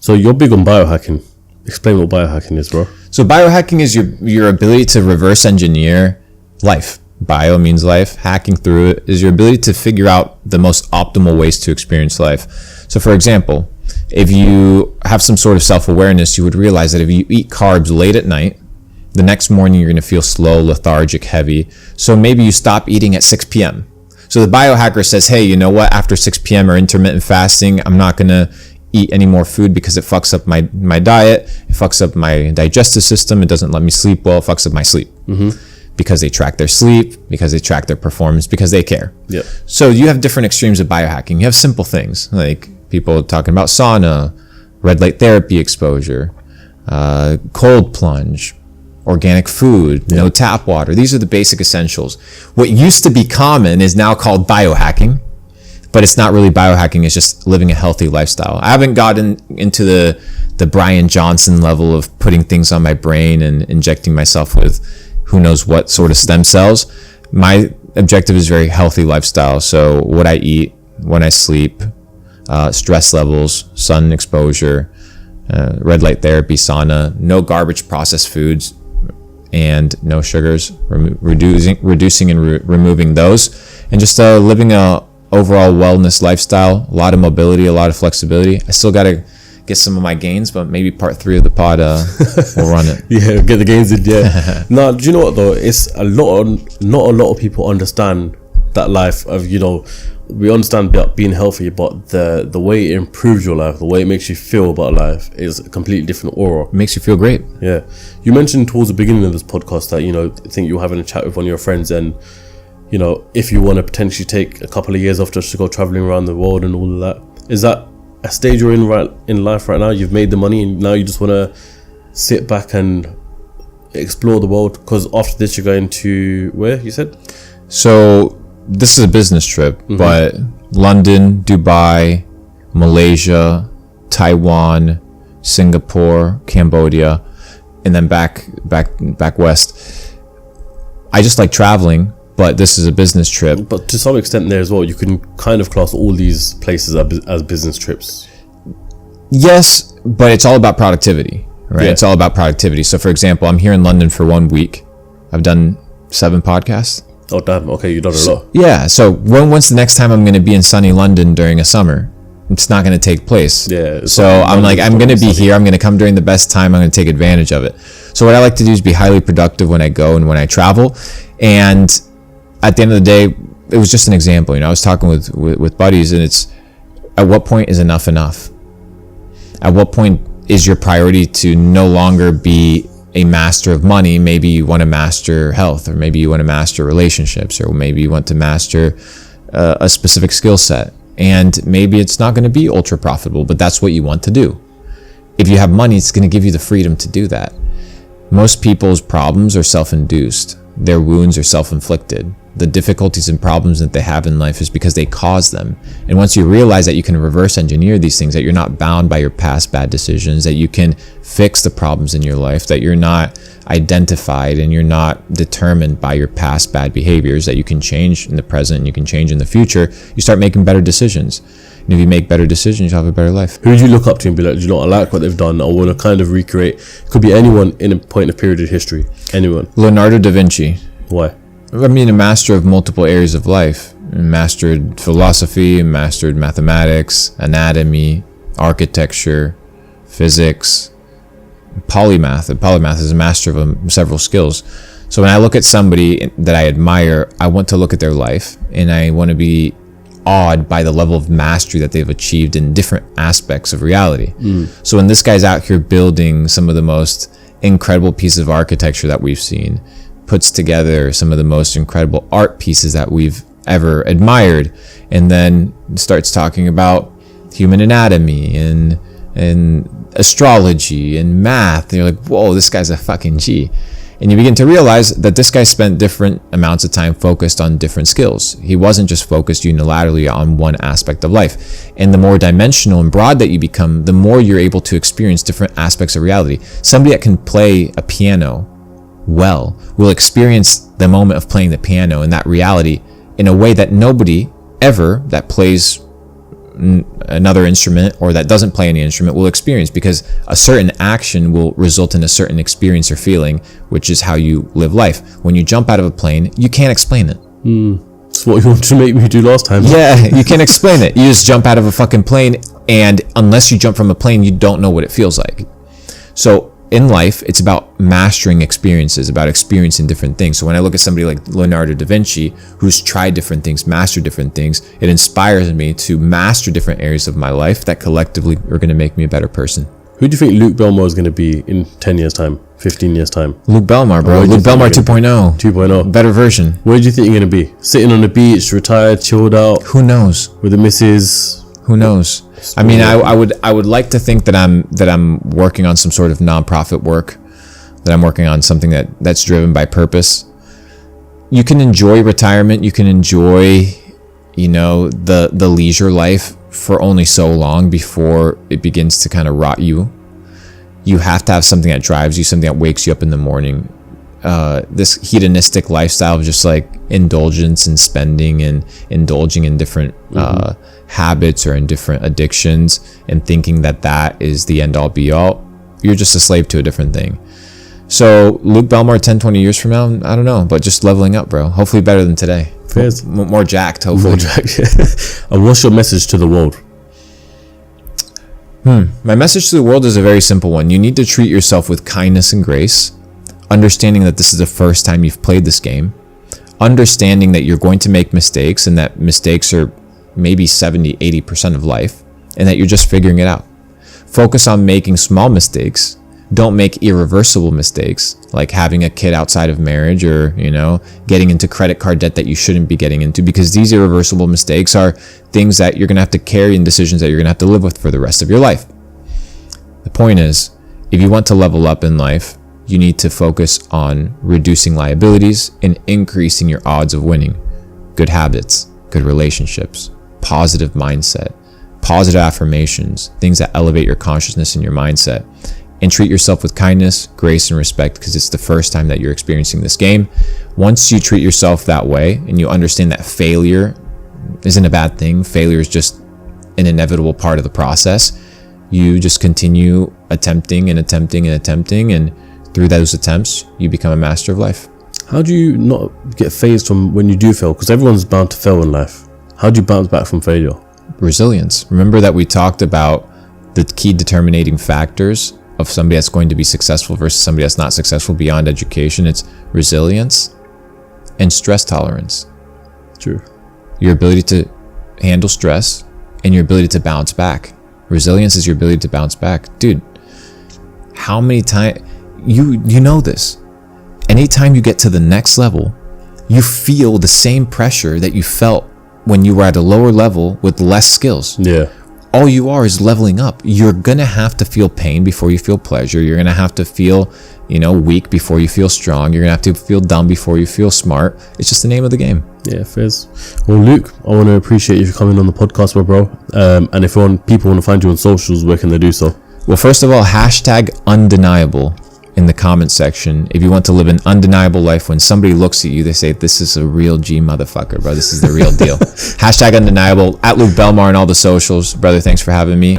So you're big on biohacking. Explain what biohacking is, bro. So biohacking is your ability to reverse engineer life. Bio means life. Hacking through it is your ability to figure out the most optimal ways to experience life. So for example, if you have some sort of self-awareness, you would realize that if you eat carbs late at night, the next morning you're going to feel slow, lethargic, heavy. So maybe you stop eating at 6 p.m. So the biohacker says, hey, you know what? After 6 p.m. or intermittent fasting, I'm not going to eat any more food because it fucks up my diet. It fucks up my digestive system. It doesn't let me sleep well. It fucks up my sleep. Because they track their sleep, because they track their performance, because they care. Yeah. So you have different extremes of biohacking. You have simple things like people talking about sauna, red light therapy exposure, cold plunge, organic food, no tap water. These are the basic essentials. What used to be common is now called biohacking, but it's not really biohacking. It's just living a healthy lifestyle. I haven't gotten into the Brian Johnson level of putting things on my brain and injecting myself with who knows what sort of stem cells. My objective is very healthy lifestyle. So what I eat, when I sleep, stress levels, sun exposure, red light therapy, sauna, no garbage processed foods, and no sugars, reducing and removing those, and just living a overall wellness lifestyle, a lot of mobility, a lot of flexibility. I still got to get some of my gains, but maybe part 3 of the pod we'll run it. Yeah, get the gains in. Yeah. Now, do you know what though? It's not a lot of people understand that life of, you know, we understand being healthy, but the way it improves your life, the way it makes you feel about life is a completely different aura. It makes you feel great. Yeah. You mentioned towards the beginning of this podcast that, you know, I think you were having a chat with one of your friends, and, you know, if you want to potentially take a couple of years off just to go traveling around the world and all of that, is that a stage you're in life right now? You've made the money and now you just want to sit back and explore the world? Because after this you're going to where, you said? So this is a business trip, but London, Dubai, Malaysia, Taiwan, Singapore, Cambodia, and then back west. I just like traveling, but this is a business trip. But to some extent there as well, you can kind of class all these places as business trips. Yes, but it's all about productivity, right? Yeah. It's all about productivity. So for example, I'm here in London for 1 week. I've done 7 podcasts. Oh damn, okay, you've done a lot. Yeah, so when's the next time I'm going to be in sunny London during a summer? It's not going to take place. Yeah. So I'm like, I'm going to be here. I'm going to come during the best time. I'm going to take advantage of it. So what I like to do is be highly productive when I go and when I travel. And at the end of the day, it was just an example. You know, I was talking with buddies, and it's, at what point is enough? At what point is your priority to no longer be a master of money? Maybe you want to master health, or maybe you want to master relationships, or maybe you want to master a specific skill set. And maybe it's not going to be ultra profitable, but that's what you want to do. If you have money, it's going to give you the freedom to do that. Most people's problems are self-induced. Their wounds are self-inflicted. The difficulties and problems that they have in life is because they cause them. And once you realize that you can reverse engineer these things, that you're not bound by your past bad decisions, that you can fix the problems in your life, that you're not identified and you're not determined by your past bad behaviors, that you can change in the present and you can change in the future, you start making better decisions. And if you make better decisions, you'll have a better life. Who do you look up to and be like, do you know, I like what they've done, I want to kind of recreate? It could be anyone in a point of period of history. Anyone. Leonardo da Vinci. Why? I mean, a master of multiple areas of life. Mastered philosophy, mastered mathematics, anatomy, architecture, physics, polymath. A polymath is a master of several skills. So when I look at somebody that I admire, I want to look at their life, and I want to be awed by the level of mastery that they've achieved in different aspects of reality. So when this guy's out here building some of the most incredible pieces of architecture that we've seen, puts together some of the most incredible art pieces that we've ever admired, and then starts talking about human anatomy and astrology and math, and you're like, whoa, this guy's a fucking G. And you begin to realize that this guy spent different amounts of time focused on different skills. He wasn't just focused unilaterally on one aspect of life. And the more dimensional and broad that you become, the more you're able to experience different aspects of reality. Somebody that can play a piano well will experience the moment of playing the piano and that reality in a way that nobody ever that plays another instrument or that doesn't play any instrument will experience, because a certain action will result in a certain experience or feeling, which is how you live life. When you jump out of a plane, you can't explain it. That's what you wanted to make me do last time. Yeah, you can't explain it. You just jump out of a fucking plane, and unless you jump from a plane, you don't know what it feels like. So in life, it's about mastering experiences, about experiencing different things. So when I look at somebody like Leonardo da Vinci, who's tried different things, mastered different things, it inspires me to master different areas of my life that collectively are going to make me a better person. Who do you think Luke Belmar is going to be in 10 years time, 15 years time? Luke Belmar, bro. Luke Belmar 2.0. 2.0. Better version. Where do you think you're going to be? Sitting on the beach, retired, chilled out? Who knows? With the missus? Who knows? I mean, I would like to think that I'm working on some sort of nonprofit work, that I'm working on something that's driven by purpose. You can enjoy retirement, you can enjoy, the leisure life for only so long before it begins to kind of rot you. You have to have something that drives you, something that wakes you up in the morning. This hedonistic lifestyle of just like indulgence and spending and indulging in different habits or in different addictions and thinking that is the end all be all, you're just a slave to a different thing. So Luke Belmar 10-20 years from now, I don't know, but just leveling up, bro. Hopefully better than today. More jacked, hopefully. More jacked. And what's your message to the world? My message to the world is a very simple one. You need to treat yourself with kindness and grace, understanding that this is the first time you've played this game, understanding that you're going to make mistakes and that mistakes are maybe 70-80% of life, and that you're just figuring it out. Focus on making small mistakes. Don't make irreversible mistakes, like having a kid outside of marriage or, getting into credit card debt that you shouldn't be getting into, because these irreversible mistakes are things that you're going to have to carry and decisions that you're going to have to live with for the rest of your life. The point is, if you want to level up in life, you need to focus on reducing liabilities and increasing your odds of winning. Good habits, good relationships, positive mindset, positive affirmations, things that elevate your consciousness and your mindset. And treat yourself with kindness, grace, and respect, because it's the first time that you're experiencing this game. Once you treat yourself that way and you understand that failure isn't a bad thing, failure is just an inevitable part of the process, you just continue attempting, and through those attempts, you become a master of life. How do you not get phased from when you do fail? Because everyone's bound to fail in life. How do you bounce back from failure? Resilience. Remember that we talked about the key determining factors of somebody that's going to be successful versus somebody that's not successful beyond education. It's resilience and stress tolerance. True. Your ability to handle stress and your ability to bounce back. Resilience is your ability to bounce back. Dude, how many times, you know this. Anytime you get to the next level, you feel the same pressure that you felt when you were at a lower level with less skills. Yeah. All you are is leveling up. You're going to have to feel pain before you feel pleasure. You're going to have to feel, weak before you feel strong. You're going to have to feel dumb before you feel smart. It's just the name of the game. Yeah, fairs. Well, Luke, I want to appreciate you for coming on the podcast, bro. And if people want to find you on socials, where can they do so? Well, first of all, #undeniable in the comment section. If you want to live an undeniable life, when somebody looks at you, they say, this is a real G motherfucker, bro. This is the real deal. #undeniable, @Luke Belmar on all the socials. Brother, thanks for having me.